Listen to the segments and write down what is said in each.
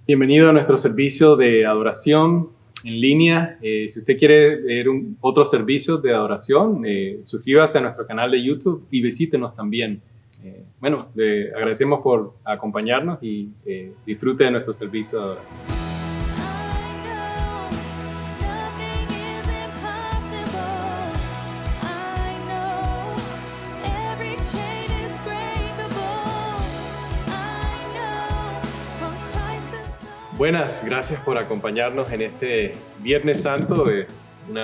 Bienvenido a nuestro servicio de adoración en línea. Si usted quiere ver otro servicio de adoración, suscríbase a nuestro canal de YouTube y visítenos también. Le agradecemos por acompañarnos y disfrute de nuestro servicio de adoración. Buenas, gracias por acompañarnos en este Viernes Santo. Es un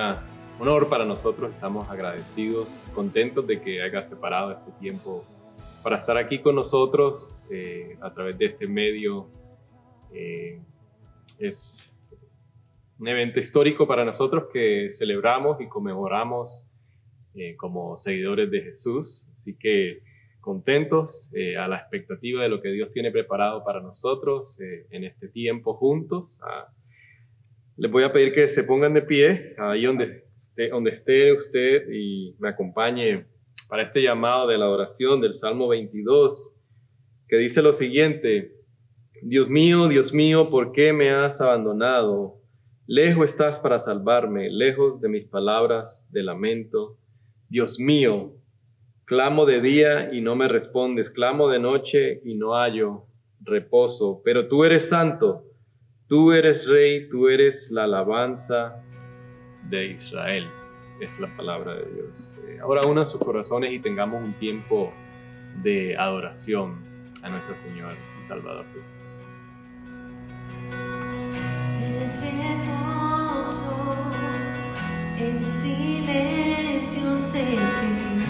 honor para nosotros, estamos agradecidos, contentos de que haya separado este tiempo para estar aquí con nosotros a través de este medio. Es un evento histórico para nosotros que celebramos y conmemoramos como seguidores de Jesús, así que contentos a la expectativa de lo que Dios tiene preparado para nosotros en este tiempo juntos. Les voy a pedir que se pongan de pie ahí donde esté usted y me acompañe para este llamado de la oración del Salmo 22, que dice lo siguiente: Dios mío, ¿por qué me has abandonado? Lejos estás para salvarme, lejos de mis palabras de lamento. Dios mío, clamo de día y no me respondes, clamo de noche y no hallo reposo. Pero tú eres santo, tú eres rey, tú eres la alabanza de Israel. Es la palabra de Dios. Ahora unan sus corazones y tengamos un tiempo de adoración a nuestro Señor y Salvador Jesús. En silencio sé que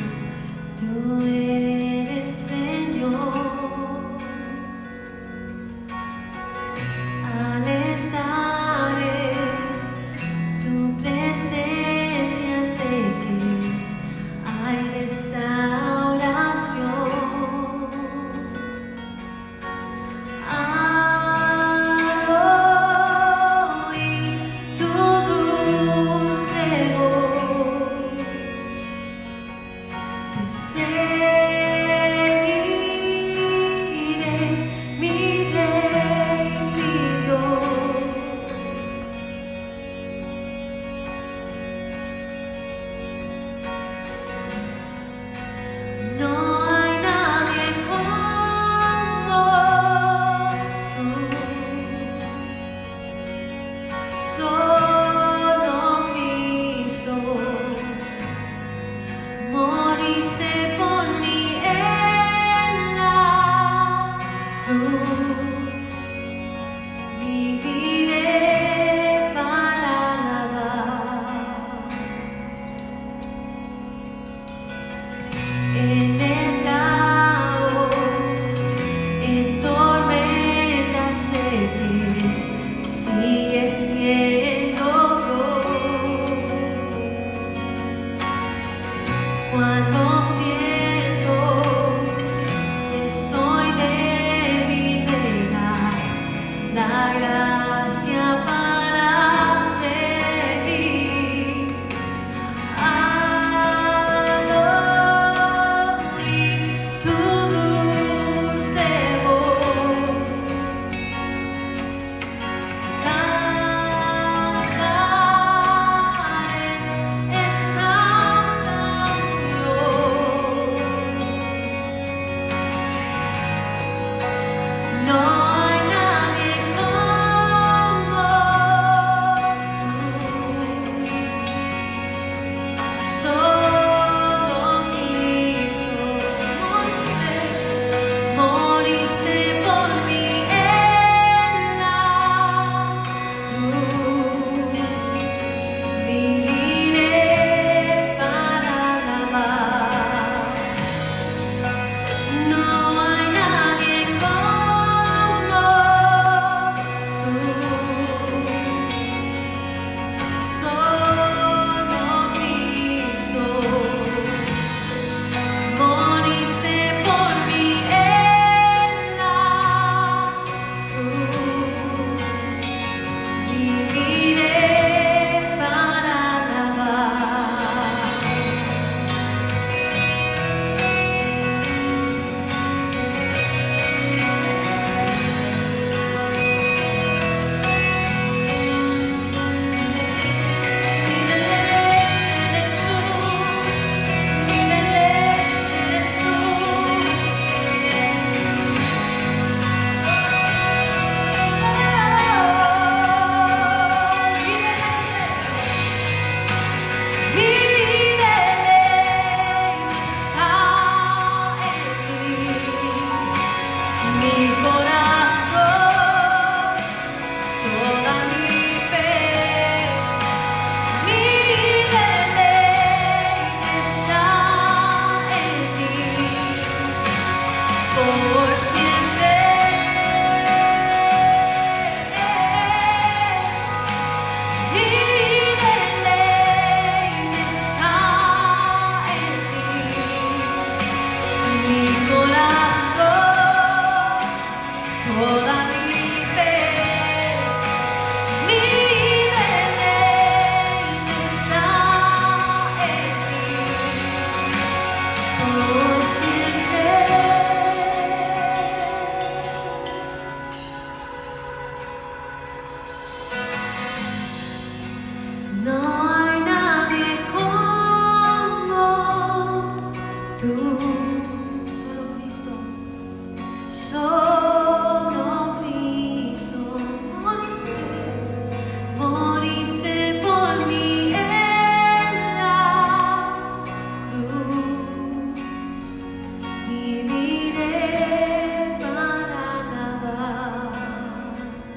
tú eres Señor. Al estar en tu presencia sé que hay restauración. No hay nadie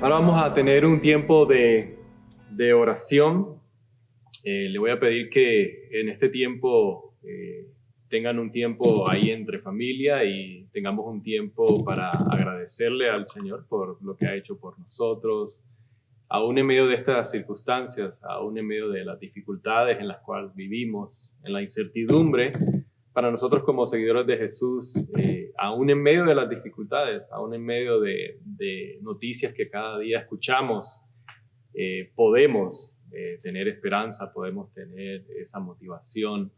Ahora vamos a tener un tiempo de oración. Le voy a pedir que en este tiempo tengan un tiempo ahí entre familia y tengamos un tiempo para agradecerle al Señor por lo que ha hecho por nosotros, aún en medio de estas circunstancias, aún en medio de las dificultades en las cuales vivimos, en la incertidumbre. Para nosotros como seguidores de Jesús, aún en medio de las dificultades, aún en medio de noticias que cada día escuchamos, podemos tener esperanza, podemos tener esa motivación,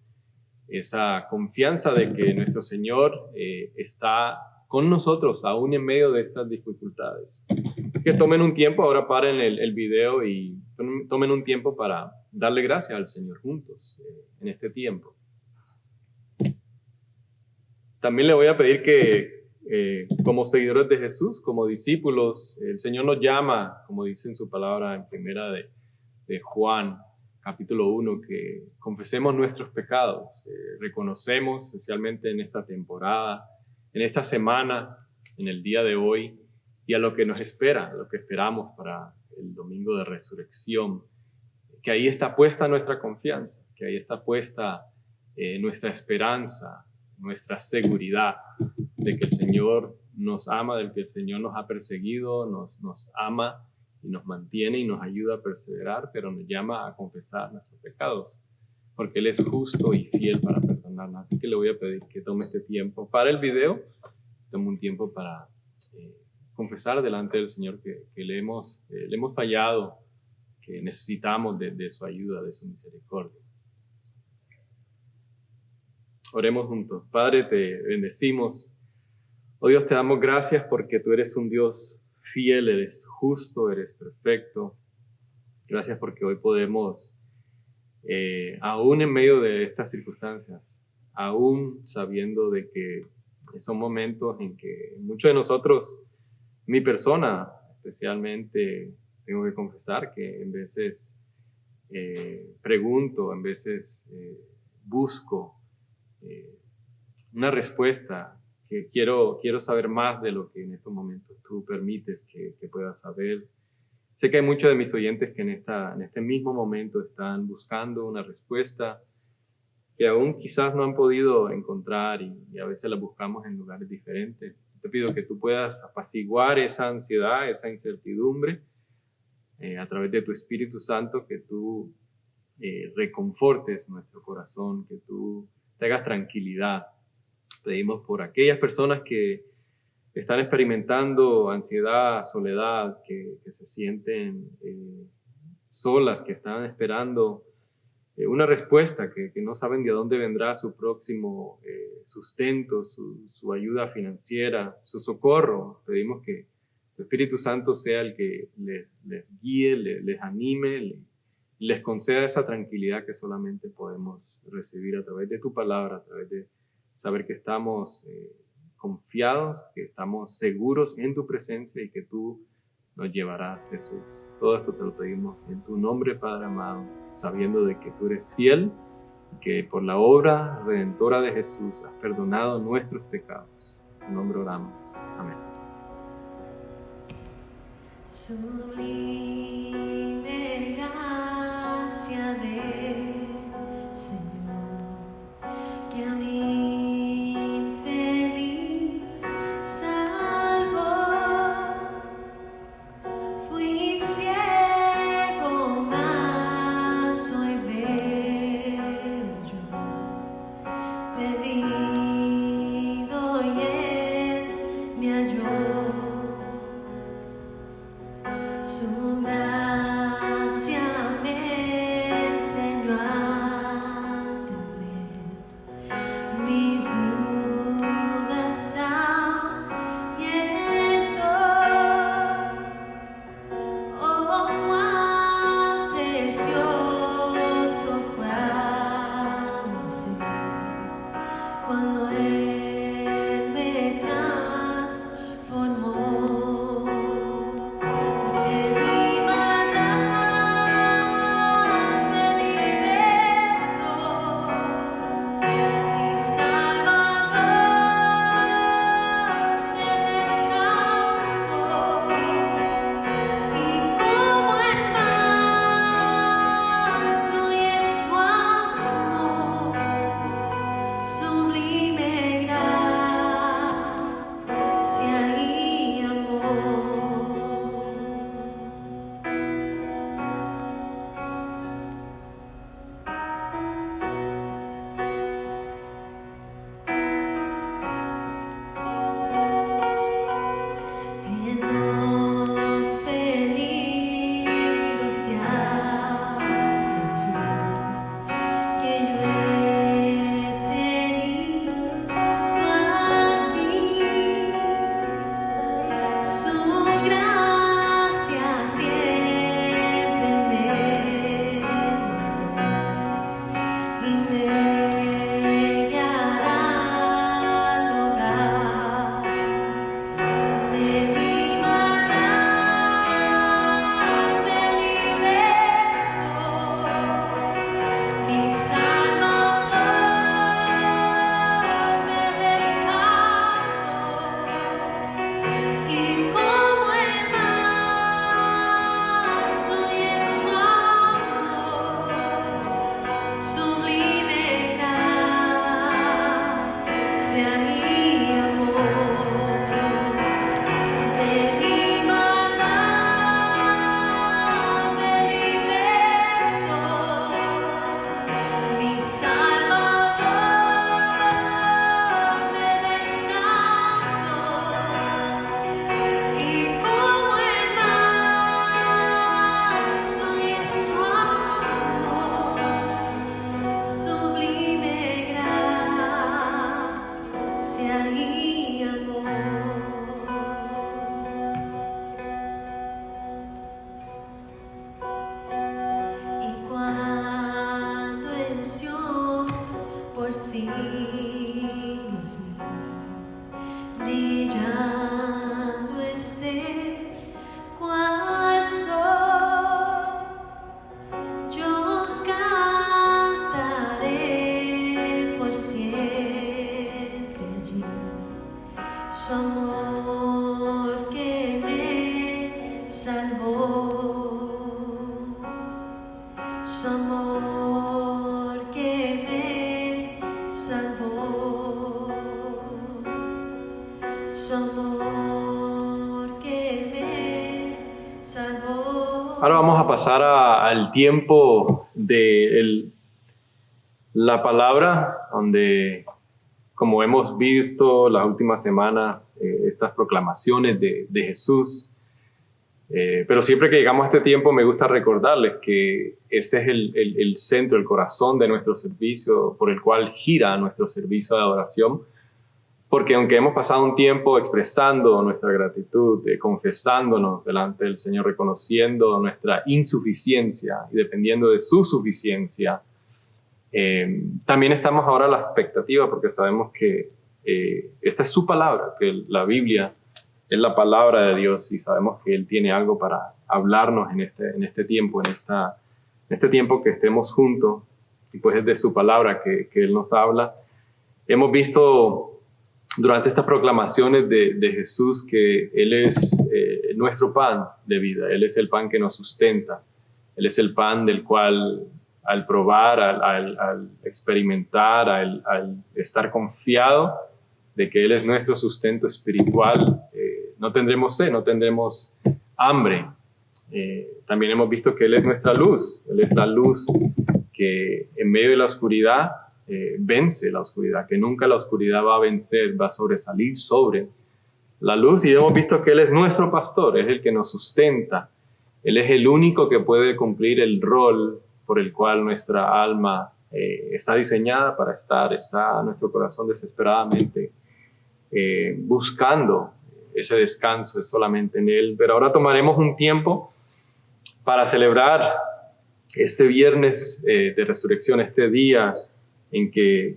esa confianza de que nuestro Señor está con nosotros, aún en medio de estas dificultades. Que tomen un tiempo, ahora paren el video y tomen un tiempo para darle gracias al Señor juntos en este tiempo. También le voy a pedir que como seguidores de Jesús, como discípulos, el Señor nos llama, como dice en su palabra en primera de Juan, capítulo 1, que confesemos nuestros pecados, reconocemos, especialmente en esta temporada, en esta semana, en el día de hoy, y a lo que nos espera, a lo que esperamos para el domingo de resurrección, que ahí está puesta nuestra confianza, que ahí está puesta nuestra esperanza, nuestra seguridad de que el Señor nos ama, de que el Señor nos ha perseguido, nos ama y nos mantiene y nos ayuda a perseverar, pero nos llama a confesar nuestros pecados, porque Él es justo y fiel para perdonarnos. Así que le voy a pedir que tome este tiempo para el video, tome un tiempo para confesar delante del Señor que le hemos fallado, que necesitamos de su ayuda, de su misericordia. Oremos juntos. Padre, te bendecimos. Oh Dios, te damos gracias porque tú eres un Dios fiel, eres justo, eres perfecto. Gracias porque hoy podemos, aún en medio de estas circunstancias, aún sabiendo de que son momentos en que muchos de nosotros, mi persona especialmente, tengo que confesar que en veces pregunto, en veces busco una respuesta, que quiero saber más de lo que en estos momentos tú permites que pueda saber. Sé que hay muchos de mis oyentes que en este mismo momento están buscando una respuesta que aún quizás no han podido encontrar y a veces la buscamos en lugares diferentes. Te pido que tú puedas apaciguar esa ansiedad, esa incertidumbre a través de tu Espíritu Santo, que tú reconfortes nuestro corazón, que tú te hagas tranquilidad. Pedimos por aquellas personas que están experimentando ansiedad, soledad, que se sienten solas, que están esperando una respuesta, que no saben de dónde vendrá su próximo sustento, su ayuda financiera, su socorro. Pedimos que el Espíritu Santo sea el que les guíe, les anime, les conceda esa tranquilidad que solamente podemos recibir a través de tu palabra, a través de saber que estamos confiados, que estamos seguros en tu presencia y que tú nos llevarás, Jesús. Todo esto te lo pedimos en tu nombre, Padre amado, sabiendo de que tú eres fiel y que por la obra redentora de Jesús has perdonado nuestros pecados. En tu nombre oramos. Amén. Sublime gracia del Señor, que a mi infeliz salvó. Fui ciego, mas hoy veo yo, perdido y Él me halló. salvó, su amor que me salvó, su amor que me salvó. Ahora vamos a pasar al tiempo de la palabra, donde, como hemos visto las últimas semanas, estas proclamaciones de Jesús. Pero siempre que llegamos a este tiempo me gusta recordarles que ese es el centro, el corazón de nuestro servicio, por el cual gira nuestro servicio de adoración. Porque aunque hemos pasado un tiempo expresando nuestra gratitud, confesándonos delante del Señor, reconociendo nuestra insuficiencia y dependiendo de su suficiencia, también estamos ahora a la expectativa, porque sabemos que esta es su palabra, que la Biblia es la palabra de Dios, y sabemos que Él tiene algo para hablarnos en este tiempo, en este tiempo que estemos juntos, y pues es de su palabra que Él nos habla. Hemos visto durante estas proclamaciones de Jesús que Él es nuestro pan de vida, Él es el pan que nos sustenta, Él es el pan del cual al probar, al experimentar, al estar confiado de que Él es nuestro sustento espiritual, no tendremos sed, no tendremos hambre. También hemos visto que Él es nuestra luz, Él es la luz que en medio de la oscuridad vence la oscuridad, que nunca la oscuridad va a vencer, va a sobresalir sobre la luz. Y hemos visto que Él es nuestro pastor, es el que nos sustenta, Él es el único que puede cumplir el rol por el cual nuestra alma está diseñada para estar, está nuestro corazón desesperadamente buscando ese descanso, es solamente en Él. Pero ahora tomaremos un tiempo para celebrar este viernes de resurrección, este día en que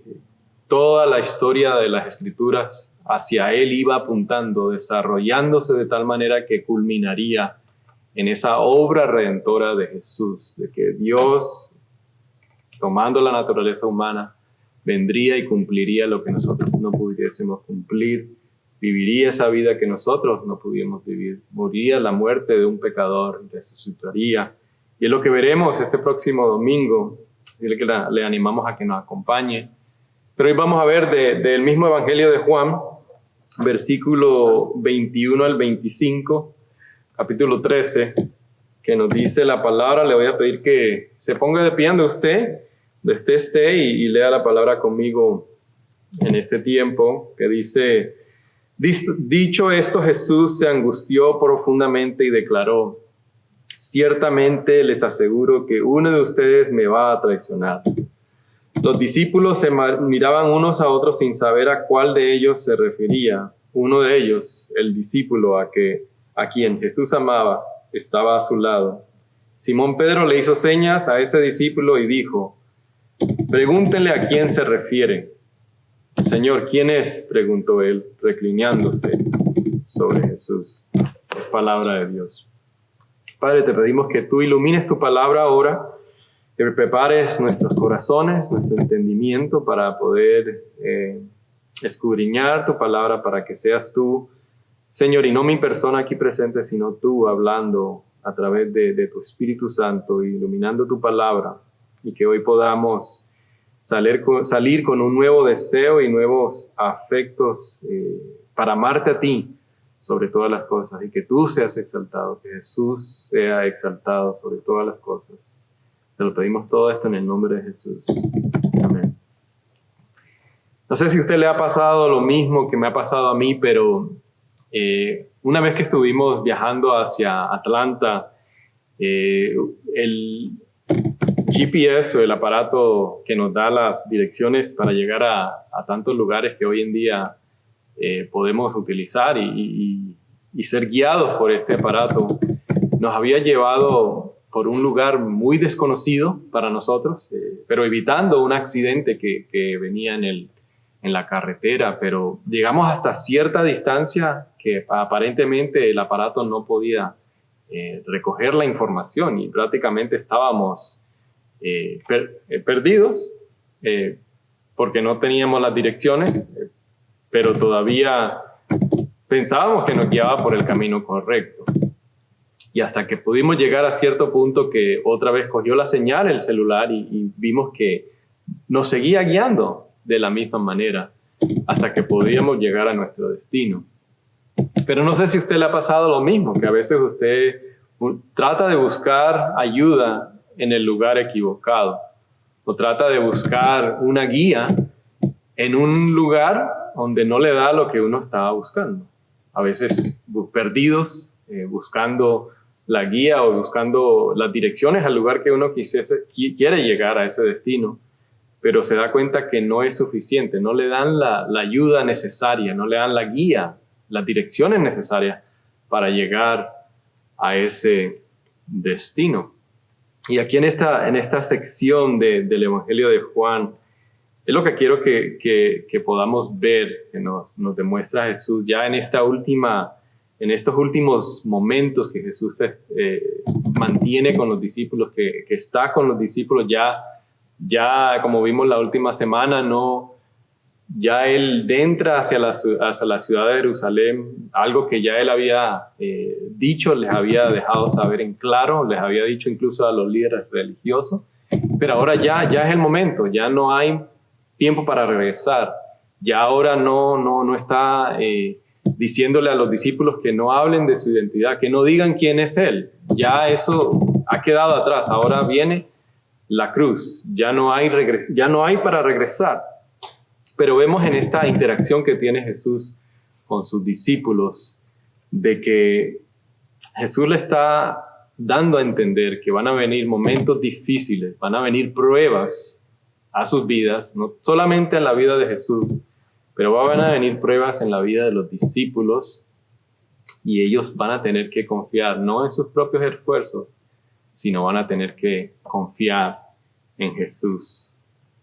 toda la historia de las Escrituras hacia Él iba apuntando, desarrollándose de tal manera que culminaría en esa obra redentora de Jesús, de que Dios, tomando la naturaleza humana, vendría y cumpliría lo que nosotros no pudiésemos cumplir, viviría esa vida que nosotros no pudimos vivir, moriría la muerte de un pecador, resucitaría. Y es lo que veremos este próximo domingo, y es que le animamos a que nos acompañe. Pero hoy vamos a ver del mismo Evangelio de Juan, versículo 21 al 25, capítulo 13, que nos dice la palabra. Le voy a pedir que se ponga de pie donde usted esté y lea la palabra conmigo en este tiempo, que dice: dicho esto, Jesús se angustió profundamente y declaró: ciertamente les aseguro que uno de ustedes me va a traicionar. Los discípulos se miraban unos a otros sin saber a cuál de ellos se refería. Uno de ellos, el discípulo a quien Jesús amaba, estaba a su lado. Simón Pedro le hizo señas a ese discípulo y dijo: pregúntenle a quién se refiere. Señor, ¿quién es?, preguntó él, reclinándose sobre Jesús. Palabra de Dios. Padre, te pedimos que tú ilumines tu palabra ahora, que prepares nuestros corazones, nuestro entendimiento para poder escudriñar tu palabra, para que seas tú, Señor, y no mi persona aquí presente, sino tú hablando a través de tu Espíritu Santo, iluminando tu palabra, y que hoy podamos salir con un nuevo deseo y nuevos afectos para amarte a ti sobre todas las cosas, y que tú seas exaltado, que Jesús sea exaltado sobre todas las cosas. Te lo pedimos todo esto en el nombre de Jesús. Amén. No sé si a usted le ha pasado lo mismo que me ha pasado a mí, pero una vez que estuvimos viajando hacia Atlanta, el GPS, o el aparato que nos da las direcciones para llegar a tantos lugares que hoy en día podemos utilizar y ser guiados por este aparato, nos había llevado por un lugar muy desconocido para nosotros, pero evitando un accidente que venía en la carretera. Pero llegamos hasta cierta distancia que aparentemente el aparato no podía recoger la información, y prácticamente estábamos perdidos porque no teníamos las direcciones, pero todavía pensábamos que nos guiaba por el camino correcto. Y hasta que pudimos llegar a cierto punto que otra vez cogió la señal el celular y vimos que nos seguía guiando de la misma manera hasta que podíamos llegar a nuestro destino. Pero no sé si a usted le ha pasado lo mismo, que a veces usted trata de buscar ayuda en el lugar equivocado o trata de buscar una guía en un lugar donde no le da lo que uno estaba buscando. A veces perdidos, buscando la guía o buscando las direcciones al lugar que uno quiere llegar a ese destino, pero se da cuenta que no es suficiente, no le dan la ayuda necesaria, no le dan la guía, las direcciones necesarias para llegar a ese destino. Y aquí en esta sección del Evangelio de Juan, es lo que quiero que podamos ver, que nos demuestra Jesús ya en estos últimos momentos que Jesús mantiene con los discípulos, que está con los discípulos ya como vimos la última semana, ya él entra hacia la ciudad de Jerusalén, algo que ya él había dicho, les había dejado saber en claro, les había dicho incluso a los líderes religiosos, pero ahora ya es el momento, ya no hay tiempo para regresar, ya ahora no está diciéndole a los discípulos que no hablen de su identidad, que no digan quién es él, ya eso ha quedado atrás, ahora viene la cruz, ya no hay para regresar. Pero vemos en esta interacción que tiene Jesús con sus discípulos, de que Jesús le está dando a entender que van a venir momentos difíciles, van a venir pruebas a sus vidas, no solamente en la vida de Jesús, pero van a venir pruebas en la vida de los discípulos, y ellos van a tener que confiar no en sus propios esfuerzos, sino van a tener que confiar en Jesús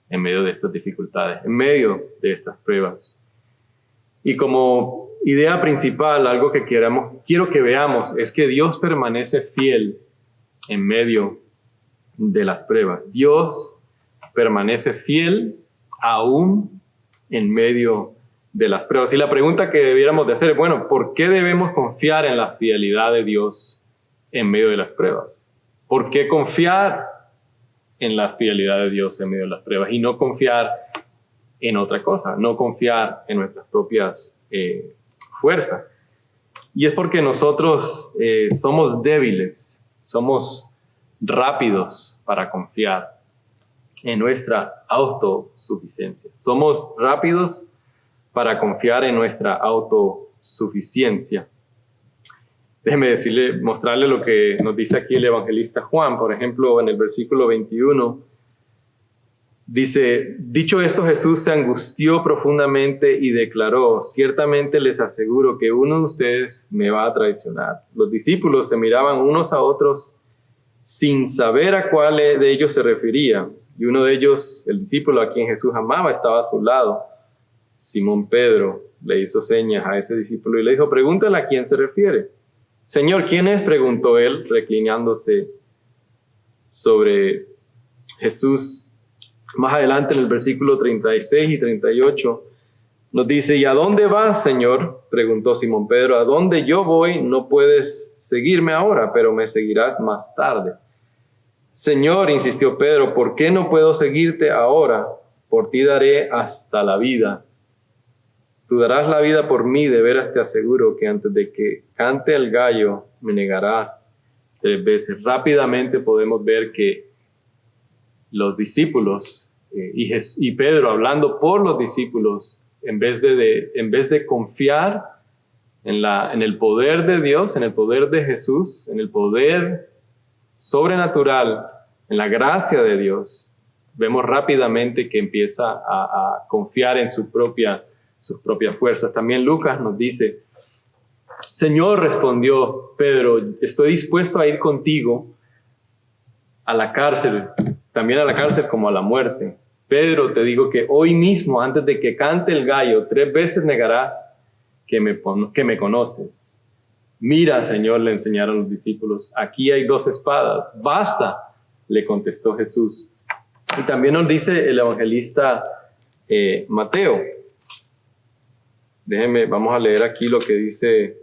en medio de estas dificultades, en medio de estas pruebas. Y como idea principal, algo que quiero que veamos, es que Dios permanece fiel en medio de las pruebas. Dios permanece fiel aún en medio de las pruebas. Y la pregunta que debiéramos de hacer es, bueno, ¿por qué debemos confiar en la fidelidad de Dios en medio de las pruebas? ¿Por qué confiar en la fidelidad de Dios en medio de las pruebas y no confiar en otra cosa, no confiar en nuestras propias fuerzas? Y es porque nosotros somos débiles, somos rápidos para confiar en nuestra autosuficiencia. Somos rápidos para confiar en nuestra autosuficiencia. Déjeme mostrarle lo que nos dice aquí el evangelista Juan. Por ejemplo, en el versículo 21, dice, dicho esto, Jesús se angustió profundamente y declaró, ciertamente les aseguro que uno de ustedes me va a traicionar. Los discípulos se miraban unos a otros sin saber a cuál de ellos se refería. Y uno de ellos, el discípulo a quien Jesús amaba, estaba a su lado. Simón Pedro le hizo señas a ese discípulo y le dijo, pregúntale a quién se refiere. Señor, ¿quién es? Preguntó él, reclinándose sobre Jesús. Más adelante en el versículo 36 y 38 nos dice, ¿y a dónde vas, Señor? Preguntó Simón Pedro, ¿a dónde yo voy? No puedes seguirme ahora, pero me seguirás más tarde. Señor, insistió Pedro, ¿por qué no puedo seguirte ahora? Por ti daré hasta la vida. Tú darás la vida por mí, de veras te aseguro que antes de que cante el gallo me negarás 3 veces. Rápidamente podemos ver que los discípulos y Pedro hablando por los discípulos, en vez de confiar en el poder de Dios, en el poder de Jesús, en el poder sobrenatural, en la gracia de Dios, vemos rápidamente que empieza a confiar en sus propias fuerzas. También Lucas nos dice, Señor, respondió Pedro, estoy dispuesto a ir contigo a la cárcel, también a la cárcel como a la muerte. Pedro, te digo que hoy mismo, antes de que cante el gallo, 3 veces negarás que me conoces. Mira, Señor, le enseñaron los discípulos, aquí hay 2 espadas, basta, le contestó Jesús. Y también nos dice el evangelista Mateo. Vamos a leer aquí lo que dice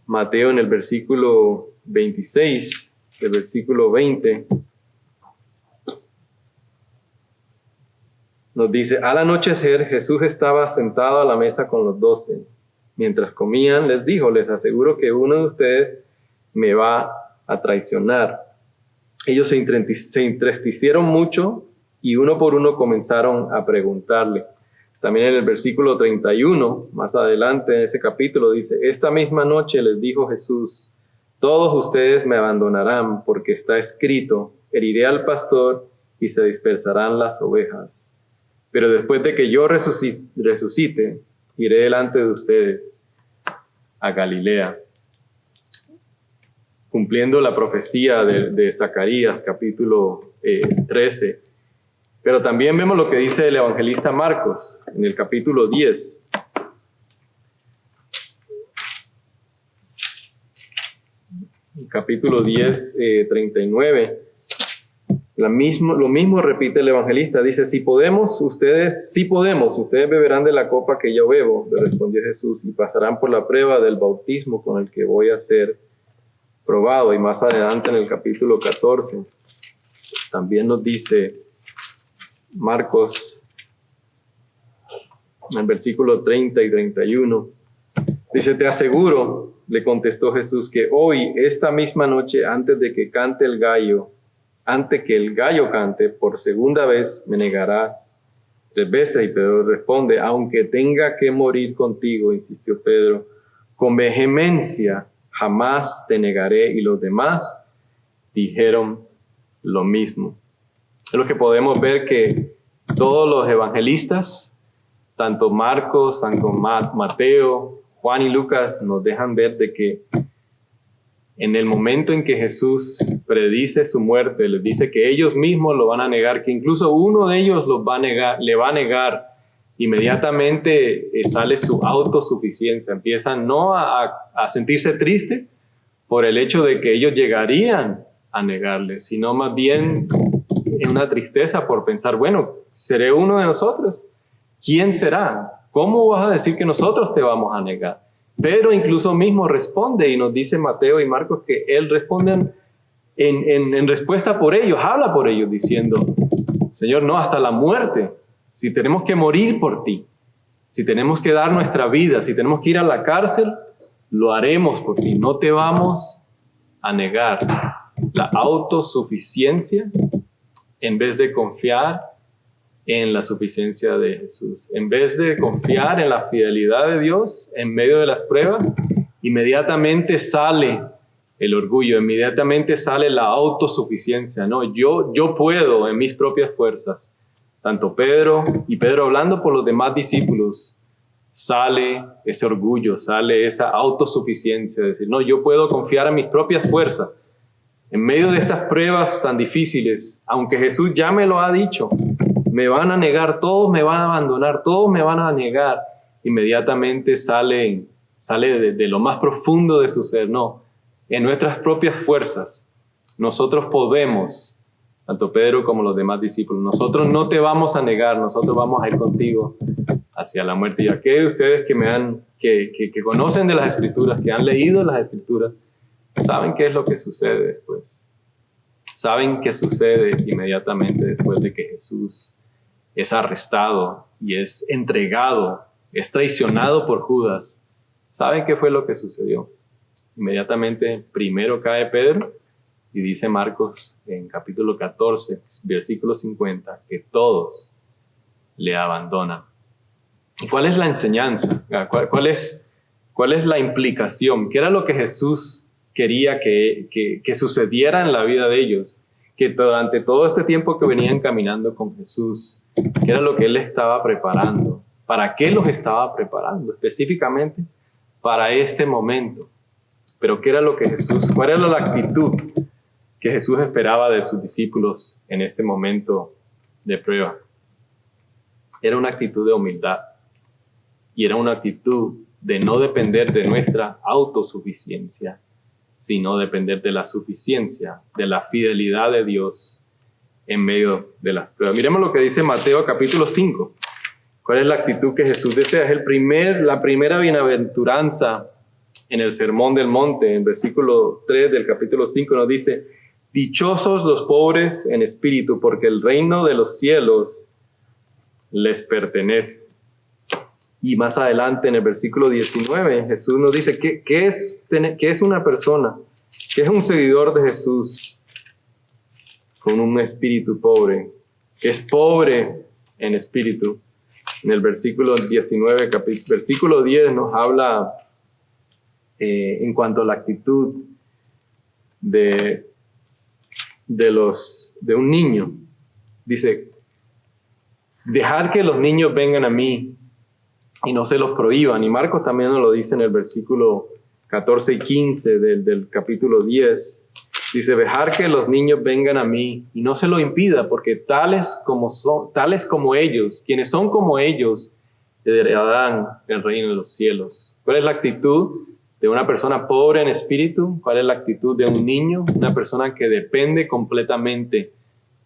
Mateo en el versículo 26, del versículo 20, nos dice: al anochecer Jesús estaba sentado a la mesa con los 12. Mientras comían, les dijo: les aseguro que uno de ustedes me va a traicionar. Ellos se entristecieron mucho y uno por uno comenzaron a preguntarle. También en el versículo 31, más adelante en ese capítulo, dice: esta misma noche les dijo Jesús: todos ustedes me abandonarán, porque está escrito: heriré al pastor y se dispersarán las ovejas. Pero después de que yo resucite, iré delante de ustedes a Galilea. Cumpliendo la profecía de Zacarías, capítulo 13. Pero también vemos lo que dice el evangelista Marcos, en el capítulo 10. Capítulo 10, 39. Lo mismo repite el evangelista. Dice: sí podemos, ustedes beberán de la copa que yo bebo, le respondió Jesús, y pasarán por la prueba del bautismo con el que voy a ser probado. Y más adelante en el capítulo 14, también nos dice Marcos, en el versículo 30 y 31, dice: te aseguro, le contestó Jesús, que hoy, esta misma noche, antes que el gallo cante, por segunda vez me negarás 3 veces. Y Pedro responde: aunque tenga que morir contigo, insistió Pedro, con vehemencia jamás te negaré. Y los demás dijeron lo mismo. Es lo que podemos ver, que todos los evangelistas, tanto Marcos, tanto Mateo, Juan y Lucas, nos dejan ver de que en el momento en que Jesús predice su muerte, les dice que ellos mismos lo van a negar, que incluso uno de ellos le va a negar, inmediatamente sale su autosuficiencia. Empiezan no a sentirse tristes por el hecho de que ellos llegarían a negarle, sino más bien en una tristeza por pensar: bueno, ¿seré uno de nosotros? ¿Quién será? ¿Cómo vas a decir que nosotros te vamos a negar? Pedro incluso mismo responde, y nos dice Mateo y Marcos que él responde en respuesta por ellos, habla por ellos diciendo: Señor, no, hasta la muerte. Si tenemos que morir por ti, si tenemos que dar nuestra vida, si tenemos que ir a la cárcel, lo haremos por ti. No te vamos a negar. La autosuficiencia, en vez de confiar en la suficiencia de Jesús, en vez de confiar en la fidelidad de Dios en medio de las pruebas, inmediatamente sale el orgullo, inmediatamente sale la autosuficiencia. No, yo puedo en mis propias fuerzas. Tanto Pedro hablando por los demás discípulos, sale ese orgullo, sale esa autosuficiencia, decir: no, yo puedo confiar en mis propias fuerzas. En medio de estas pruebas tan difíciles, aunque Jesús ya me lo ha dicho, me van a negar, todos me van a abandonar, todos me van a negar, inmediatamente sale de lo más profundo de su ser. No, en nuestras propias fuerzas, nosotros podemos, tanto Pedro como los demás discípulos, nosotros no te vamos a negar, nosotros vamos a ir contigo hacia la muerte. Y aquellos de ustedes que conocen de las Escrituras, que han leído las Escrituras, saben qué es lo que sucede después. Saben qué sucede inmediatamente después de que Jesús es arrestado y es entregado, es traicionado por Judas. ¿Saben qué fue lo que sucedió? Inmediatamente primero cae Pedro, y dice Marcos en capítulo 14, versículo 50, que todos le abandonan. ¿Y cuál es la enseñanza? ¿Cuál es la implicación? ¿Qué era lo que Jesús quería que sucediera en la vida de ellos? Que durante todo este tiempo que venían caminando con Jesús, ¿qué era lo que Él estaba preparando? ¿Para qué los estaba preparando? Específicamente para este momento. Pero ¿qué era lo que Jesús, cuál era la actitud que Jesús esperaba de sus discípulos en este momento de prueba? Era una actitud de humildad, y era una actitud de no depender de nuestra autosuficiencia, sino depender de la suficiencia, de la fidelidad de Dios en medio de las pruebas. Miremos lo que dice Mateo capítulo 5. ¿Cuál es la actitud que Jesús desea? Es la primera bienaventuranza en el Sermón del Monte, en versículo 3 del capítulo 5, nos dice: dichosos los pobres en espíritu, porque el reino de los cielos les pertenece. Y más adelante, en el versículo 19, Jesús nos dice ¿qué es una persona? ¿Qué es un seguidor de Jesús con un espíritu pobre? Que es pobre en espíritu. En el versículo 19, versículo 10 nos habla en cuanto a la actitud de un niño. Dice: dejar que los niños vengan a mí y no se los prohíban. Y Marcos también nos lo dice en el versículo 14 y 15 del capítulo 10. Dice: dejar que los niños vengan a mí y no se lo impida, porque tales como ellos, quienes son como ellos, heredarán el reino de los cielos. ¿Cuál es la actitud de una persona pobre en espíritu? ¿Cuál es la actitud de un niño? Una persona que depende completamente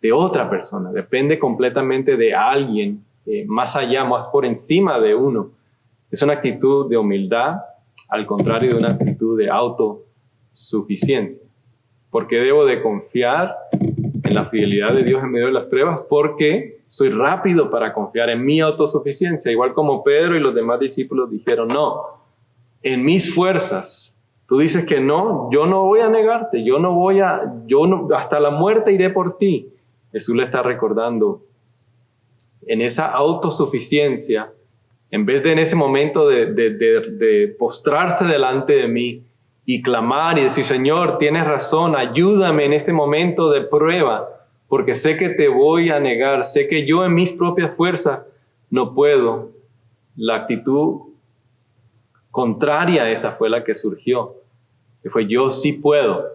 de otra persona, depende completamente de alguien más allá, más por encima de uno. Es una actitud de humildad, al contrario de una actitud de autosuficiencia. ¿Por qué debo de confiar en la fidelidad de Dios en medio de las pruebas? Porque soy rápido para confiar en mi autosuficiencia, igual como Pedro y los demás discípulos dijeron: no, en mis fuerzas. Tú dices que no, yo no voy a negarte, hasta la muerte iré por ti. Jesús le está recordando, en esa autosuficiencia, en vez de en ese momento de postrarse delante de mí y clamar y decir: Señor, tienes razón, ayúdame en este momento de prueba, porque sé que te voy a negar, sé que yo en mis propias fuerzas no puedo. La actitud contraria a esa fue la que surgió, que fue: yo sí puedo,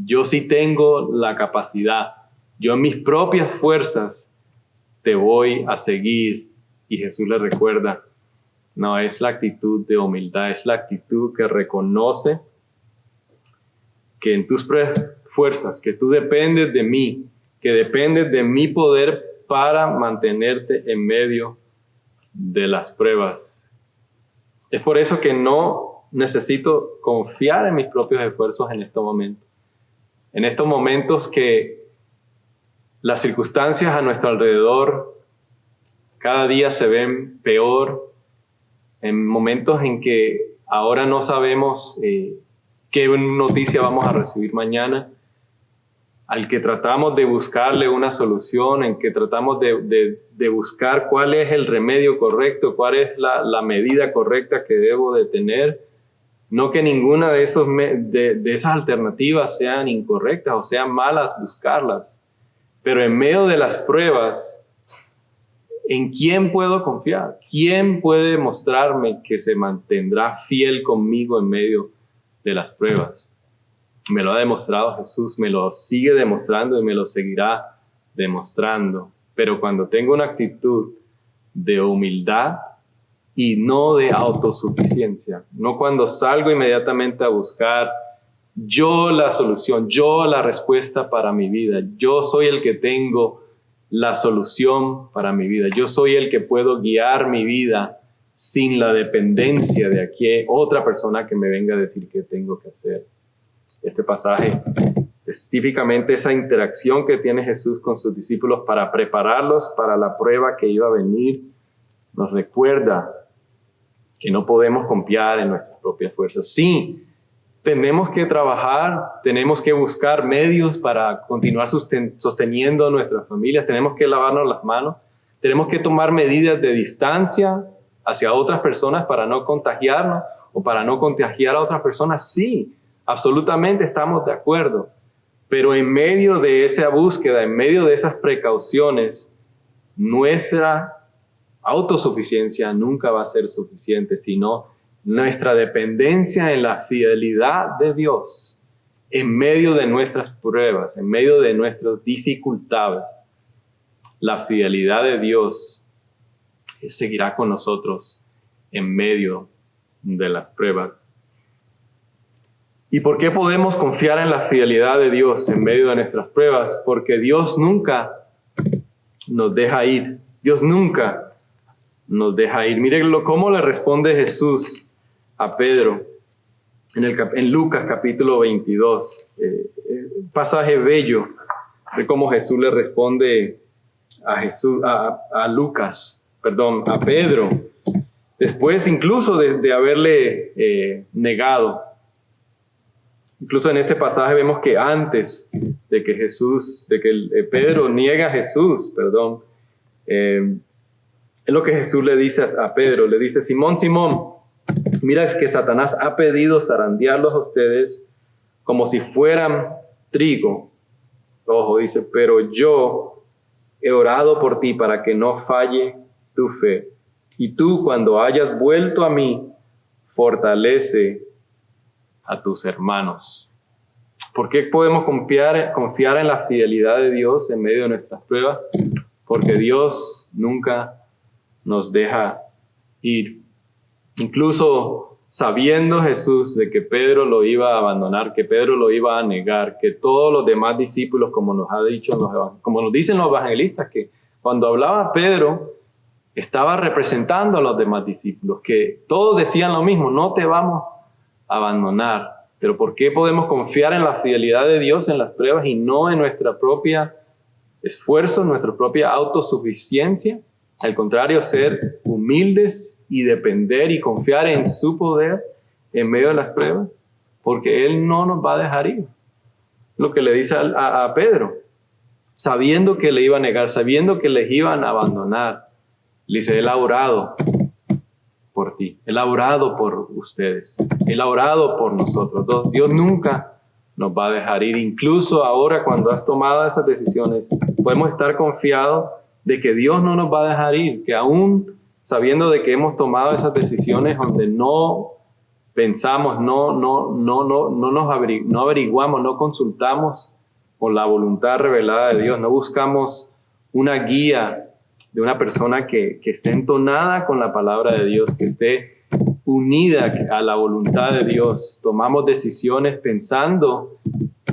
yo sí tengo la capacidad, yo en mis propias fuerzas te voy a seguir. Y Jesús le recuerda: no, es la actitud de humildad, es la actitud que reconoce que en tus fuerzas, que tú dependes de mí, que dependes de mi poder para mantenerte en medio de las pruebas. Es por eso que no necesito confiar en mis propios esfuerzos en estos momentos. En estos momentos que las circunstancias a nuestro alrededor cada día se ven peor, en momentos en que ahora no sabemos qué noticia vamos a recibir mañana, al que tratamos de buscarle una solución, en que tratamos de buscar cuál es el remedio correcto, cuál es la medida correcta que debo de tener. No que ninguna de esas alternativas sean incorrectas o sean malas buscarlas, pero en medio de las pruebas, ¿en quién puedo confiar? ¿Quién puede mostrarme que se mantendrá fiel conmigo en medio de las pruebas? Me lo ha demostrado Jesús, me lo sigue demostrando y me lo seguirá demostrando. Pero cuando tengo una actitud de humildad y no de autosuficiencia, no cuando salgo inmediatamente a buscar yo la solución, yo la respuesta para mi vida, yo soy el que tengo la solución para mi vida, yo soy el que puedo guiar mi vida sin la dependencia de aquí otra persona que me venga a decir qué tengo que hacer. Este pasaje, específicamente esa interacción que tiene Jesús con sus discípulos para prepararlos para la prueba que iba a venir, nos recuerda que no podemos confiar en nuestras propias fuerzas. Sí, tenemos que trabajar, tenemos que buscar medios para continuar sosteniendo nuestras familias, tenemos que lavarnos las manos, tenemos que tomar medidas de distancia hacia otras personas para no contagiarnos o para no contagiar a otras personas. Sí, absolutamente estamos de acuerdo, pero en medio de esa búsqueda, en medio de esas precauciones, nuestra autosuficiencia nunca va a ser suficiente, sino nuestra dependencia en la fidelidad de Dios en medio de nuestras pruebas, en medio de nuestras dificultades. La fidelidad de Dios seguirá con nosotros en medio de las pruebas. ¿Y por qué podemos confiar en la fidelidad de Dios en medio de nuestras pruebas? Porque Dios nunca nos deja ir. Dios nunca nos deja ir. Mírenlo cómo le responde Jesús a Pedro. en Lucas capítulo 22. Pasaje bello de cómo Jesús le responde a Pedro, después incluso de haberle negado. Incluso en este pasaje vemos que antes de que Pedro niega a Jesús, es lo que Jesús le dice a Pedro, le dice: Simón, Simón, mira que Satanás ha pedido zarandearlos a ustedes como si fueran trigo. Ojo, dice, pero yo he orado por ti para que no falle tu fe. Y tú, cuando hayas vuelto a mí, fortalece a tus hermanos. ¿Por qué podemos confiar en la fidelidad de Dios en medio de nuestras pruebas? Porque Dios nunca nos deja ir. Incluso sabiendo Jesús de que Pedro lo iba a abandonar, que Pedro lo iba a negar, que todos los demás discípulos, como nos dicen los evangelistas, que cuando hablaba Pedro estaba representando a los demás discípulos, que todos decían lo mismo: no te vamos a abandonar. Pero ¿por qué podemos confiar en la fidelidad de Dios en las pruebas y no en nuestra propia esfuerzo, nuestra propia autosuficiencia? Al contrario, ser humildes y depender y confiar en su poder en medio de las pruebas, porque Él no nos va a dejar ir. Lo que le dice a Pedro, sabiendo que le iba a negar, sabiendo que les iban a abandonar, le dice: Él ha orado por ti, Él ha orado por ustedes, Él ha orado por nosotros. Dios nunca nos va a dejar ir. Incluso ahora, cuando has tomado esas decisiones, podemos estar confiados de que Dios no nos va a dejar ir, que aún sabiendo de que hemos tomado esas decisiones donde no pensamos, no averiguamos, no consultamos con la voluntad revelada de Dios, no buscamos una guía de una persona que esté entonada con la palabra de Dios, que esté unida a la voluntad de Dios. Tomamos decisiones pensando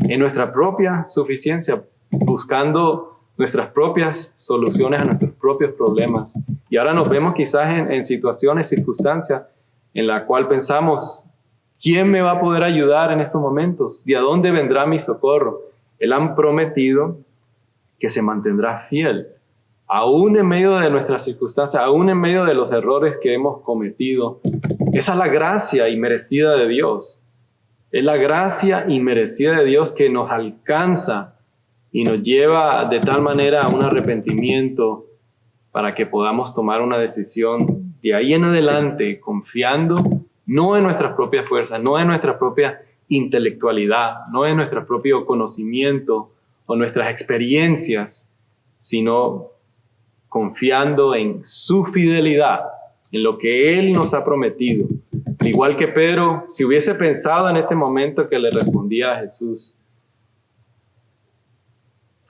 en nuestra propia suficiencia, buscando nuestras propias soluciones a nuestros propios problemas. Y ahora nos vemos quizás en situaciones, circunstancias, en la cual pensamos: ¿quién me va a poder ayudar en estos momentos? ¿De dónde vendrá mi socorro? Él ha prometido que se mantendrá fiel, aún en medio de nuestras circunstancias, aún en medio de los errores que hemos cometido. Esa es la gracia inmerecida de Dios. Es la gracia inmerecida de Dios que nos alcanza y nos lleva de tal manera a un arrepentimiento para que podamos tomar una decisión de ahí en adelante, confiando no en nuestras propias fuerzas, no en nuestra propia intelectualidad, no en nuestro propio conocimiento o nuestras experiencias, sino confiando en su fidelidad, en lo que Él nos ha prometido. Igual que Pedro, si hubiese pensado en ese momento que le respondía a Jesús,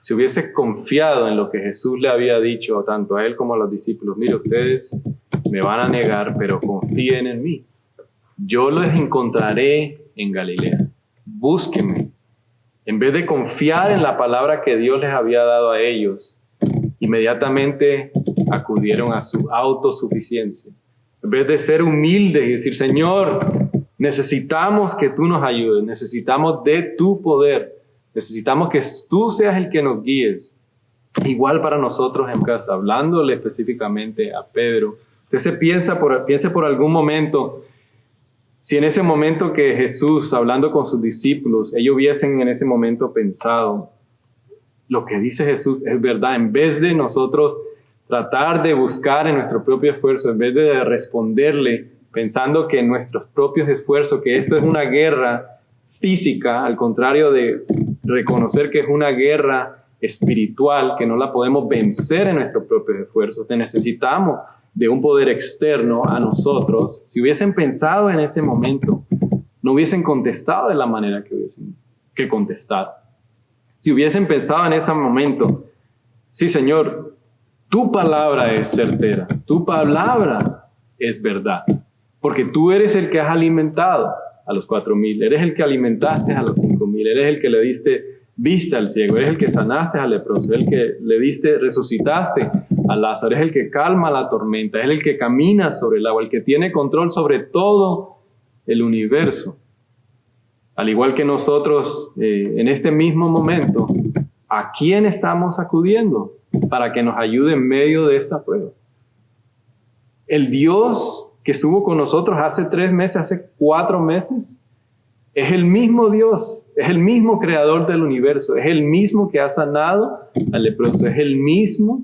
si hubiese confiado en lo que Jesús le había dicho tanto a él como a los discípulos: mire, ustedes me van a negar, pero confíen en mí. Yo los encontraré en Galilea. Búsquenme. En vez de confiar en la palabra que Dios les había dado a ellos, inmediatamente acudieron a su autosuficiencia. En vez de ser humildes y decir: Señor, necesitamos que tú nos ayudes, necesitamos de tu poder. Necesitamos que tú seas el que nos guíes. Igual para nosotros en casa, hablándole específicamente a Pedro. Usted piense por algún momento, si en ese momento que Jesús, hablando con sus discípulos, ellos hubiesen en ese momento pensado: lo que dice Jesús es verdad. En vez de nosotros tratar de buscar en nuestro propio esfuerzo, en vez de responderle pensando que en nuestros propios esfuerzos, que esto es una guerra física, al contrario de reconocer que es una guerra espiritual, que no la podemos vencer en nuestros propios esfuerzos, necesitamos de un poder externo a nosotros. Si hubiesen pensado en ese momento, no hubiesen contestado de la manera que hubiesen que contestar. Si hubiesen pensado en ese momento: sí, Señor, tu palabra es certera, tu palabra es verdad, porque tú eres el que has alimentado a los 4,000, eres el que alimentaste a los 5,000, eres el que le diste vista al ciego, eres el que sanaste al leproso, eres el que le diste, resucitaste a Lázaro, eres el que calma la tormenta, eres el que camina sobre el agua, el que tiene control sobre todo el universo. Al igual que nosotros, en este mismo momento, ¿a quién estamos acudiendo para que nos ayude en medio de esta prueba? El Dios que estuvo con nosotros hace 3 meses, hace 4 meses, es el mismo Dios, es el mismo creador del universo, es el mismo que ha sanado al leproso, es el mismo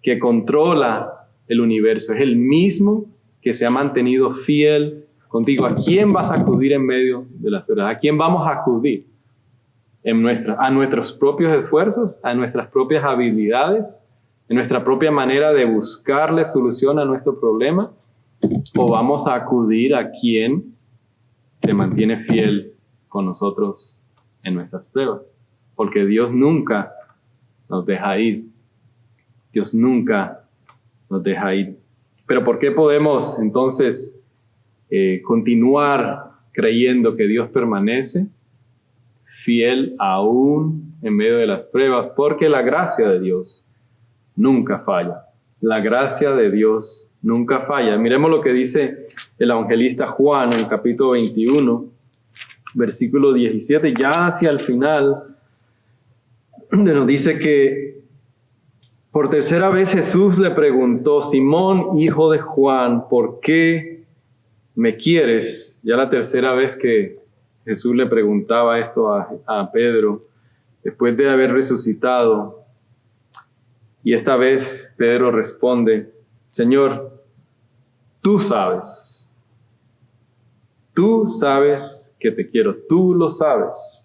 que controla el universo, es el mismo que se ha mantenido fiel contigo. ¿A quién vas a acudir en medio de la soledad? ¿A quién vamos a acudir? ¿A nuestros propios esfuerzos? ¿A nuestras propias habilidades? ¿En nuestra propia manera de buscarle solución a nuestro problema? ¿O vamos a acudir a quien se mantiene fiel con nosotros en nuestras pruebas? Porque Dios nunca nos deja ir. Dios nunca nos deja ir. Pero ¿por qué podemos entonces continuar creyendo que Dios permanece fiel aún en medio de las pruebas? Porque la gracia de Dios nunca falla. La gracia de Dios nunca falla. Miremos lo que dice el evangelista Juan en el capítulo 21, versículo 17, ya hacia el final, donde nos dice que por tercera vez Jesús le preguntó: Simón, hijo de Juan, ¿por qué me quieres? Ya la tercera vez que Jesús le preguntaba esto a Pedro, después de haber resucitado. Y esta vez Pedro responde: Señor, tú sabes que te quiero, tú lo sabes.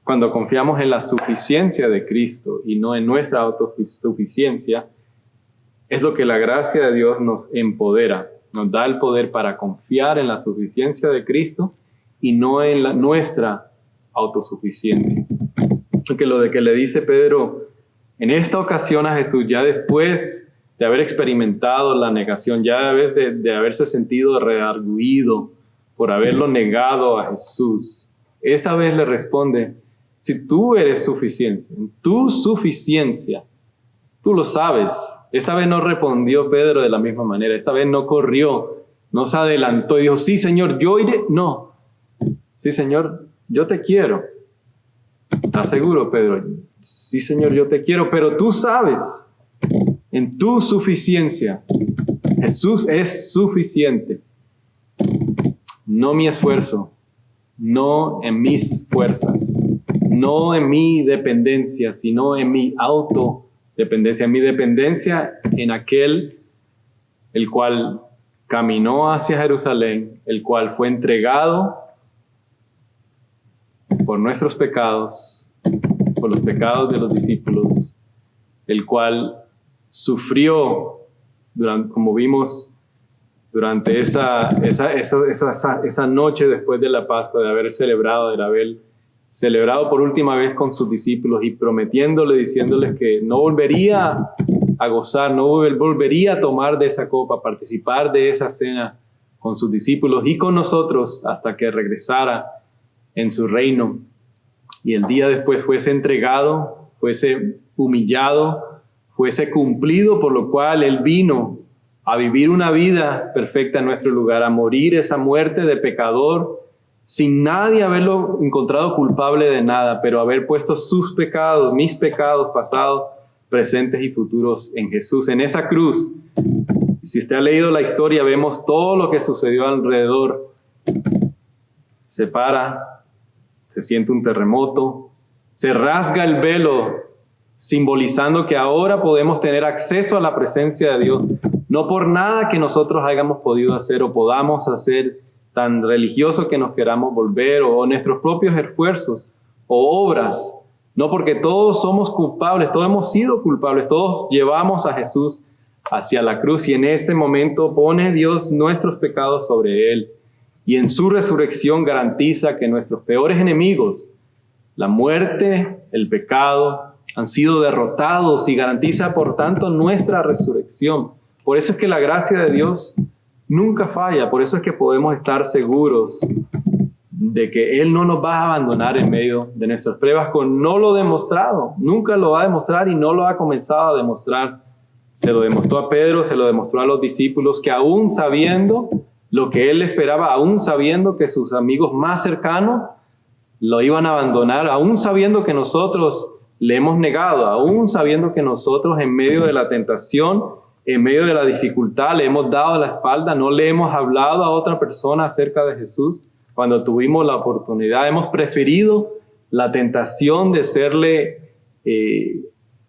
Cuando confiamos en la suficiencia de Cristo y no en nuestra autosuficiencia, es lo que la gracia de Dios nos empodera, nos da el poder para confiar en la suficiencia de Cristo y no en nuestra autosuficiencia. Porque lo de que le dice Pedro en esta ocasión a Jesús, ya después de haber experimentado la negación, ya de haberse sentido redarguido por haberlo negado a Jesús, esta vez le responde: si tú eres suficiencia, en tu suficiencia, tú lo sabes. Esta vez no respondió Pedro de la misma manera, esta vez no corrió, no se adelantó y dijo: sí, Señor, yo iré. No, sí, Señor, yo te quiero. ¿Estás seguro, Pedro? Sí, Señor, yo te quiero, pero tú sabes, en tu suficiencia, Jesús es suficiente. No mi esfuerzo, no en mis fuerzas, no en mi dependencia, sino en mi autodependencia, mi dependencia en aquel el cual caminó hacia Jerusalén, el cual fue entregado por nuestros pecados, por los pecados de los discípulos, el cual sufrió, como vimos, durante esa noche después de la Pascua, de haber celebrado por última vez con sus discípulos y diciéndoles que no volvería a gozar, no volvería a tomar de esa copa, participar de esa cena con sus discípulos y con nosotros hasta que regresara en su reino. Y el día después fuese entregado, fuese humillado, fuese cumplido, por lo cual Él vino a vivir una vida perfecta en nuestro lugar, a morir esa muerte de pecador, sin nadie haberlo encontrado culpable de nada, pero haber puesto sus pecados, mis pecados pasados, presentes y futuros en Jesús, en esa cruz. Si usted ha leído la historia, vemos todo lo que sucedió alrededor. Se para, se siente un terremoto, se rasga el velo, simbolizando que ahora podemos tener acceso a la presencia de Dios, no por nada que nosotros hayamos podido hacer o podamos hacer, tan religioso que nos queramos volver, o nuestros propios esfuerzos o obras, no, porque todos somos culpables, todos hemos sido culpables, todos llevamos a Jesús hacia la cruz y en ese momento pone Dios nuestros pecados sobre Él y en su resurrección garantiza que nuestros peores enemigos, la muerte, el pecado, han sido derrotados y garantiza por tanto nuestra resurrección. Por eso es que la gracia de Dios nunca falla, por eso es que podemos estar seguros de que Él no nos va a abandonar en medio de nuestras pruebas, con no lo demostrado, nunca lo va a demostrar y no lo ha comenzado a demostrar. Se lo demostró a Pedro, se lo demostró a los discípulos, que aún sabiendo lo que él esperaba, aún sabiendo que sus amigos más cercanos lo iban a abandonar, aún sabiendo que nosotros le hemos negado, aún sabiendo que nosotros en medio de la tentación, en medio de la dificultad, le hemos dado la espalda, no le hemos hablado a otra persona acerca de Jesús. Cuando tuvimos la oportunidad, hemos preferido la tentación de serle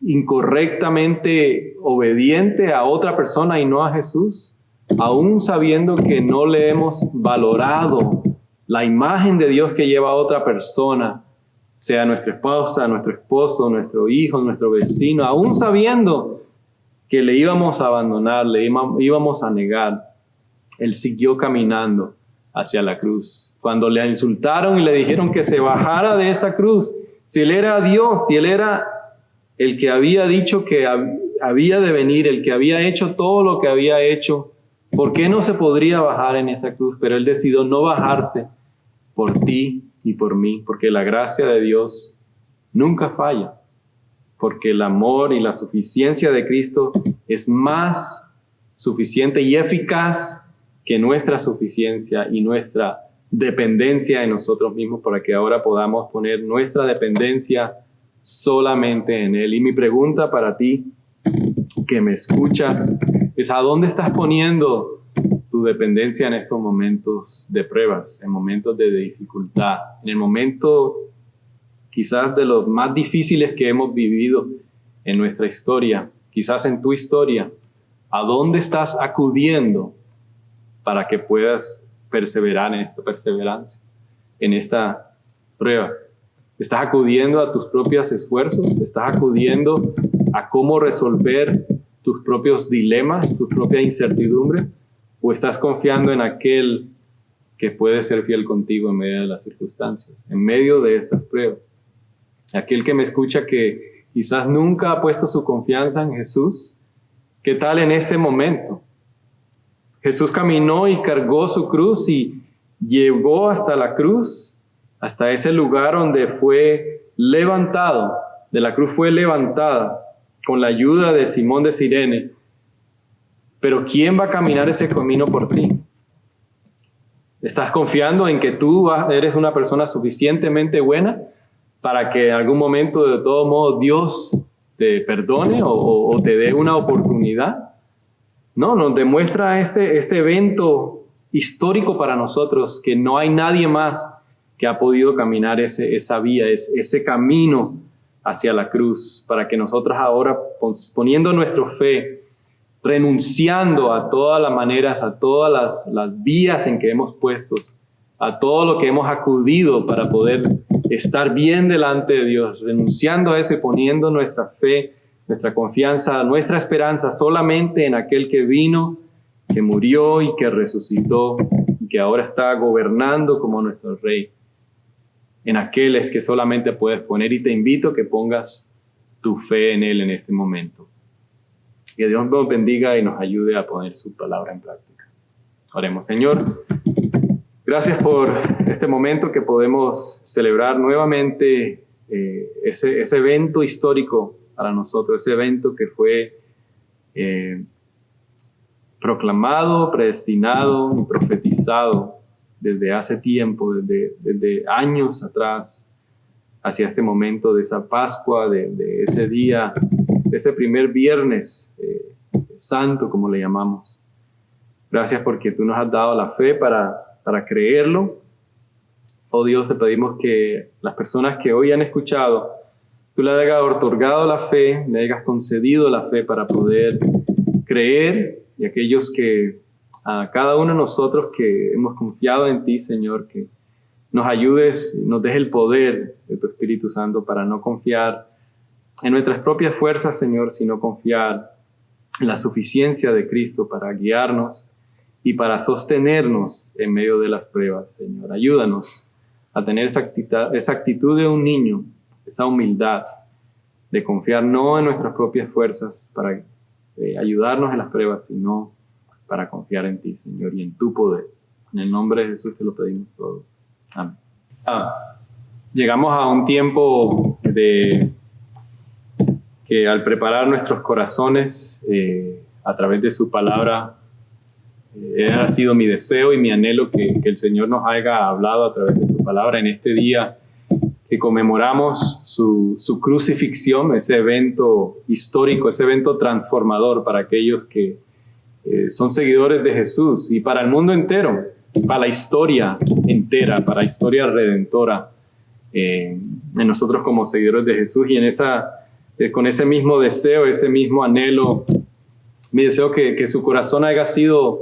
incorrectamente obediente a otra persona y no a Jesús, aún sabiendo que no le hemos valorado la imagen de Dios que lleva a otra persona, sea nuestra esposa, nuestro esposo, nuestro hijo, nuestro vecino, aún sabiendo que le íbamos a abandonar, le íbamos a negar, él siguió caminando hacia la cruz. Cuando le insultaron y le dijeron que se bajara de esa cruz, si él era Dios, si él era el que había dicho que había de venir, el que había hecho todo lo que había hecho, ¿por qué no se podría bajar en esa cruz? Pero él decidió no bajarse por ti y por mí, porque la gracia de Dios nunca falla, porque el amor y la suficiencia de Cristo es más suficiente y eficaz que nuestra suficiencia y nuestra dependencia en nosotros mismos, para que ahora podamos poner nuestra dependencia solamente en Él. Y mi pregunta para ti, que me escuchas, es: ¿a dónde estás poniendo tu dependencia en estos momentos de pruebas, en momentos de dificultad, en el momento quizás de los más difíciles que hemos vivido en nuestra historia, quizás en tu historia? ¿A dónde estás acudiendo para que puedas perseverar en esta perseverancia, en esta prueba? ¿Estás acudiendo a tus propios esfuerzos? ¿Estás acudiendo a cómo resolver tus propios dilemas, tu propia incertidumbre? ¿O estás confiando en aquel que puede ser fiel contigo en medio de las circunstancias, en medio de estas pruebas? Aquel que me escucha que quizás nunca ha puesto su confianza en Jesús, ¿qué tal en este momento? Jesús caminó y cargó su cruz y llegó hasta la cruz, hasta ese lugar donde fue levantado, de la cruz fue levantada con la ayuda de Simón de Cirene. Pero ¿quién va a caminar ese camino por ti? ¿Estás confiando en que tú eres una persona suficientemente buena para que en algún momento de todo modo Dios te perdone o te dé una oportunidad? No, nos demuestra este evento histórico para nosotros que no hay nadie más que ha podido caminar esa vía, ese camino hacia la cruz, para que nosotros ahora, poniendo nuestra fe, renunciando a todas las maneras, a todas las vías en que hemos puesto, a todo lo que hemos acudido para poder estar bien delante de Dios, renunciando a eso y poniendo nuestra fe, nuestra confianza, nuestra esperanza solamente en aquel que vino, que murió y que resucitó y que ahora está gobernando como nuestro Rey. En aquel es que solamente puedes poner, y te invito a que pongas tu fe en Él en este momento. Que Dios nos bendiga y nos ayude a poner su palabra en práctica. Oremos. Señor, gracias por este momento que podemos celebrar nuevamente ese evento histórico para nosotros, ese evento que fue proclamado, predestinado y profetizado desde hace tiempo, desde años atrás, hacia este momento de esa Pascua, de ese día, de ese primer viernes santo, como le llamamos. Gracias porque tú nos has dado la fe para creerlo. Oh Dios, te pedimos que las personas que hoy han escuchado, tú le hayas otorgado la fe, le hayas concedido la fe para poder creer, y aquellos que, a cada uno de nosotros que hemos confiado en ti, Señor, que nos ayudes, nos des el poder de tu Espíritu Santo para no confiar en nuestras propias fuerzas, Señor, sino confiar en la suficiencia de Cristo para guiarnos y para sostenernos en medio de las pruebas, Señor. Ayúdanos a tener esa actitud de un niño, esa humildad de confiar no en nuestras propias fuerzas para ayudarnos en las pruebas, sino para confiar en ti, Señor, y en tu poder. En el nombre de Jesús te lo pedimos todo. Amén. Llegamos a un tiempo de que al preparar nuestros corazones a través de su palabra, Ha sido mi deseo y mi anhelo que el Señor nos haya hablado a través de su palabra en este día que conmemoramos su crucifixión, ese evento histórico, ese evento transformador para aquellos que son seguidores de Jesús y para el mundo entero, para la historia entera, para la historia redentora en nosotros como seguidores de Jesús. Y con ese mismo deseo, ese mismo anhelo, mi deseo que su corazón haya sido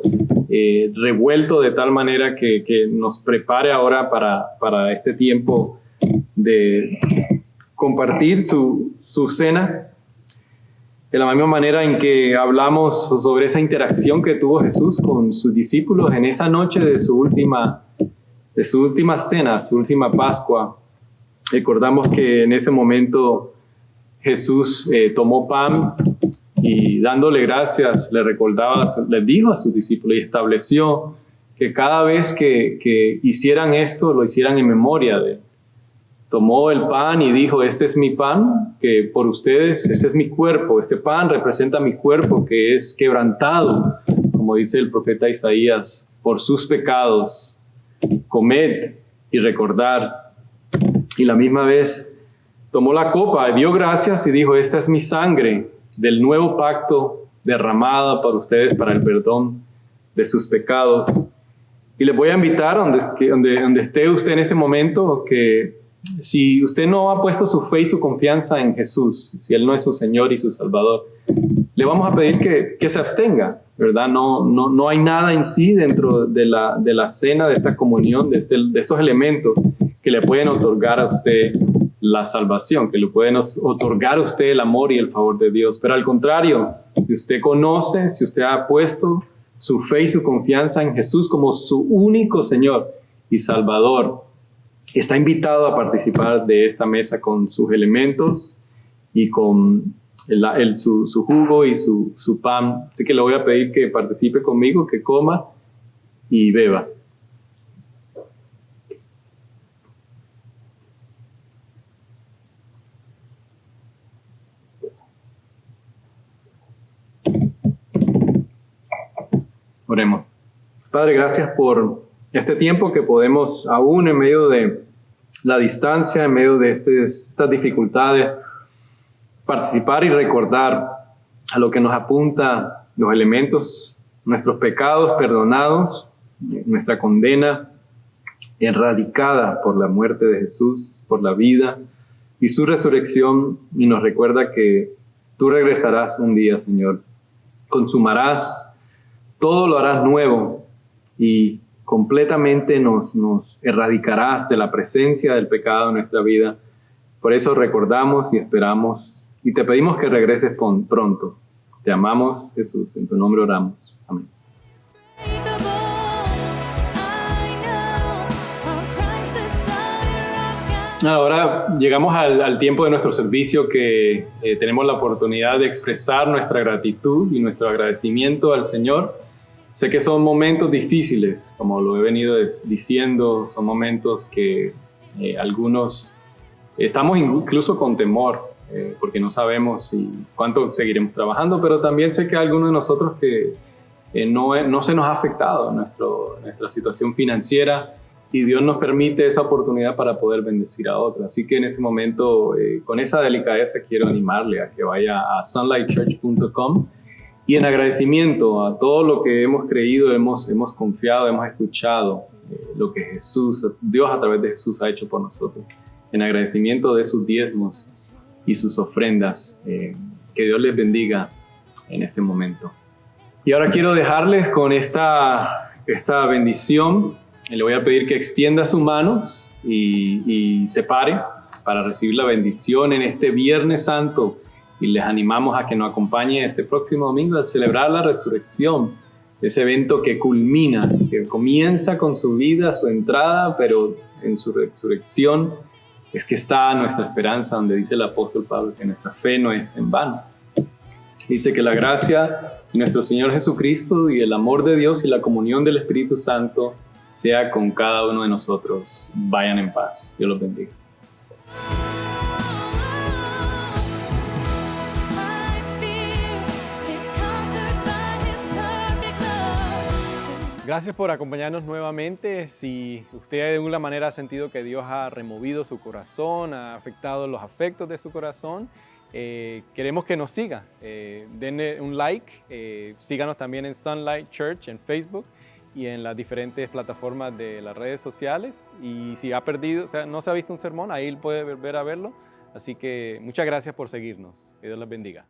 revuelto de tal manera que nos prepare ahora para este tiempo de compartir su cena, de la misma manera en que hablamos sobre esa interacción que tuvo Jesús con sus discípulos en esa noche de su última cena, su última Pascua. Recordamos que en ese momento Jesús tomó pan y dándole gracias les dijo a sus discípulos y estableció que cada vez que hicieran esto, lo hicieran en memoria de él. Tomó el pan y dijo: este es mi pan, que por ustedes, este es mi cuerpo, este pan representa mi cuerpo que es quebrantado, como dice el profeta Isaías, por sus pecados. Comed y recordad. Y la misma vez tomó la copa, dio gracias y dijo: esta es mi sangre del nuevo pacto derramada por ustedes para el perdón de sus pecados. Y les voy a invitar donde esté usted en este momento, que si usted no ha puesto su fe y su confianza en Jesús, si Él no es su Señor y su Salvador, le vamos a pedir que se abstenga, ¿verdad? No hay nada en sí dentro de la cena, de esta comunión, de estos elementos que le pueden otorgar a usted la salvación, que le pueden otorgar a usted el amor y el favor de Dios. Pero al contrario, si usted conoce, si usted ha puesto su fe y su confianza en Jesús como su único Señor y Salvador, está invitado a participar de esta mesa con sus elementos y con su jugo y su pan. Así que le voy a pedir que participe conmigo, que coma y beba. Oremos. Padre, gracias por este tiempo que podemos, aún en medio de la distancia, en medio de estas dificultades, participar y recordar a lo que nos apunta los elementos, nuestros pecados perdonados, nuestra condena erradicada por la muerte de Jesús, por la vida y su resurrección, y nos recuerda que tú regresarás un día, Señor. Consumarás, todo lo harás nuevo y completamente nos erradicarás de la presencia del pecado en nuestra vida. Por eso recordamos y esperamos y te pedimos que regreses pronto. Te amamos, Jesús, en tu nombre oramos. Amén. Ahora llegamos al tiempo de nuestro servicio que tenemos la oportunidad de expresar nuestra gratitud y nuestro agradecimiento al Señor. Sé que son momentos difíciles, como lo he venido diciendo, son momentos que algunos estamos incluso con temor, porque no sabemos cuánto seguiremos trabajando, pero también sé que hay algunos de nosotros que no se nos ha afectado nuestra situación financiera y Dios nos permite esa oportunidad para poder bendecir a otros. Así que en este momento, con esa delicadeza, quiero animarle a que vaya a sunlightchurch.com. Y en agradecimiento a todo lo que hemos creído, hemos confiado, hemos escuchado lo que Dios a través de Jesús ha hecho por nosotros. En agradecimiento de sus diezmos y sus ofrendas. Que Dios les bendiga en este momento. Y ahora quiero dejarles con esta bendición. Le voy a pedir que extienda sus manos y se pare para recibir la bendición en este Viernes Santo. Y les animamos a que nos acompañe este próximo domingo a celebrar la resurrección, ese evento que culmina, que comienza con su vida, su entrada, pero en su resurrección es que está nuestra esperanza, donde dice el apóstol Pablo que nuestra fe no es en vano. Dice que la gracia de nuestro Señor Jesucristo y el amor de Dios y la comunión del Espíritu Santo sea con cada uno de nosotros. Vayan en paz. Dios los bendiga. Gracias por acompañarnos nuevamente. Si usted de alguna manera ha sentido que Dios ha removido su corazón, ha afectado los afectos de su corazón, queremos que nos siga. Denle un like, síganos también en Sunlight Church en Facebook y en las diferentes plataformas de las redes sociales. Y si ha perdido, o sea, no se ha visto un sermón, ahí puede volver a verlo. Así que muchas gracias por seguirnos. Que Dios los bendiga.